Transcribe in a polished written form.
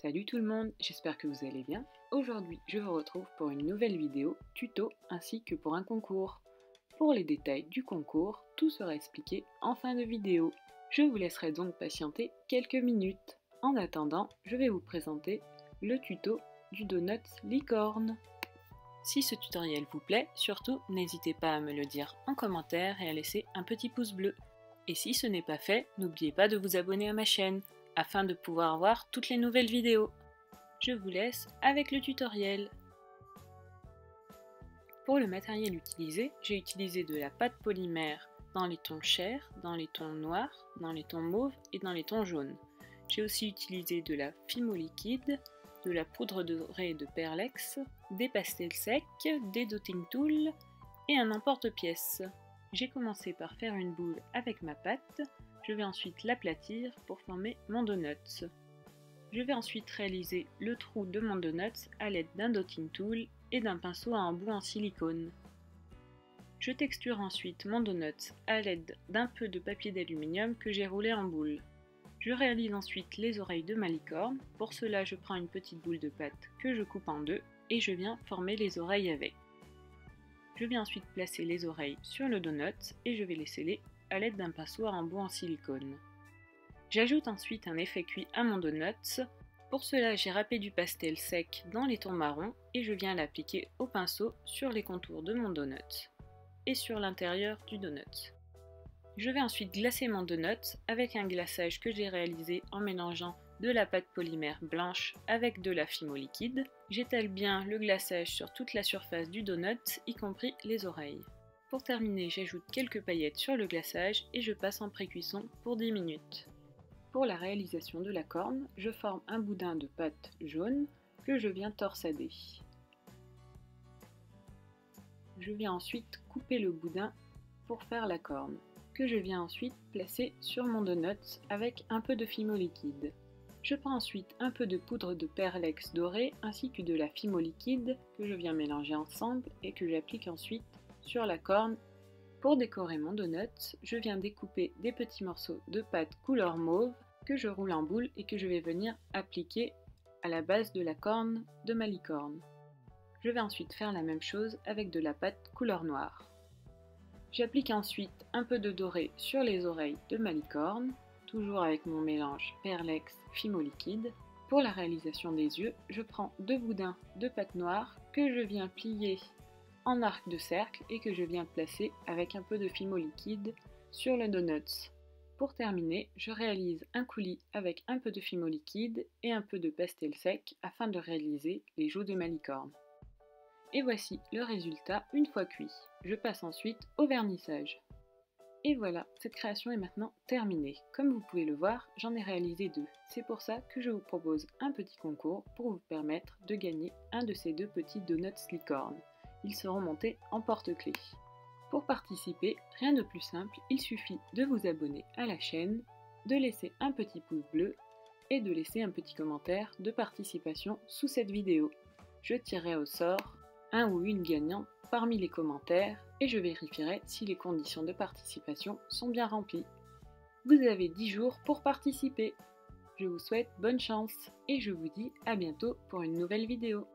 Salut tout le monde, j'espère que vous allez bien. Aujourd'hui, je vous retrouve pour une nouvelle vidéo tuto ainsi que pour un concours. Pour les détails du concours, tout sera expliqué en fin de vidéo. Je vous laisserai donc patienter quelques minutes. En attendant, je vais vous présenter le tuto du Donuts Licorne. Si ce tutoriel vous plaît, surtout n'hésitez pas à me le dire en commentaire et à laisser un petit pouce bleu. Et si ce n'est pas fait, n'oubliez pas de vous abonner à ma chaîne, afin de pouvoir voir toutes les nouvelles vidéos. Je vous laisse avec le tutoriel. Pour le matériel utilisé, j'ai utilisé de la pâte polymère dans les tons chers, dans les tons noirs, dans les tons mauves et dans les tons jaunes. J'ai aussi utilisé de la Fimo liquide, de la poudre dorée de Perlex, des pastels secs, des dotting tools et un emporte-pièce. J'ai commencé par faire une boule avec ma pâte. Je vais ensuite l'aplatir pour former mon donut. Je vais ensuite réaliser le trou de mon donut à l'aide d'un dotting tool et d'un pinceau à embout en silicone. Je texture ensuite mon donut à l'aide d'un peu de papier d'aluminium que j'ai roulé en boule. Je réalise ensuite les oreilles de ma licorne. Pour cela, je prends une petite boule de pâte que je coupe en deux et je viens former les oreilles avec. Je vais ensuite placer les oreilles sur le donut et je vais les sceller à l'aide d'un pinceau à embout en silicone. J'ajoute ensuite un effet cuit à mon donut. Pour cela, j'ai râpé du pastel sec dans les tons marrons et je viens l'appliquer au pinceau sur les contours de mon donut et sur l'intérieur du donut. Je vais ensuite glacer mon donut avec un glaçage que j'ai réalisé en mélangeant de la pâte polymère blanche avec de la Fimo liquide. J'étale bien le glaçage sur toute la surface du donut, y compris les oreilles. Pour terminer, j'ajoute quelques paillettes sur le glaçage et je passe en pré-cuisson pour 10 minutes. Pour la réalisation de la corne, je forme un boudin de pâte jaune que je viens torsader. Je viens ensuite couper le boudin pour faire la corne, que je viens ensuite placer sur mon donut avec un peu de Fimo liquide. Je prends ensuite un peu de poudre de Perlex dorée ainsi que de la Fimo liquide que je viens mélanger ensemble et que j'applique ensuite sur la corne. Pour décorer mon donut, je viens découper des petits morceaux de pâte couleur mauve que je roule en boule et que je vais venir appliquer à la base de la corne de ma licorne. Je vais ensuite faire la même chose avec de la pâte couleur noire. J'applique ensuite un peu de doré sur les oreilles de ma licorne, toujours avec mon mélange Perlex Fimo liquide. Pour la réalisation des yeux, je prends 2 boudins de pâte noire que je viens plier en arc de cercle et que je viens placer avec un peu de Fimo liquide sur le donut. Pour terminer, je réalise un coulis avec un peu de Fimo liquide et un peu de pastel sec afin de réaliser les joues de ma licorne. Et voici le résultat une fois cuit. Je passe ensuite au vernissage. Et voilà, cette création est maintenant terminée. Comme vous pouvez le voir, j'en ai réalisé 2. C'est pour ça que je vous propose un petit concours pour vous permettre de gagner un de ces 2 petits donuts licorne. Ils seront montés en porte-clés. Pour participer, rien de plus simple, il suffit de vous abonner à la chaîne, de laisser un petit pouce bleu et de laisser un petit commentaire de participation sous cette vidéo. Je tirerai au sort un ou une gagnante parmi les commentaires et je vérifierai si les conditions de participation sont bien remplies. Vous avez 10 jours pour participer. Je vous souhaite bonne chance et je vous dis à bientôt pour une nouvelle vidéo.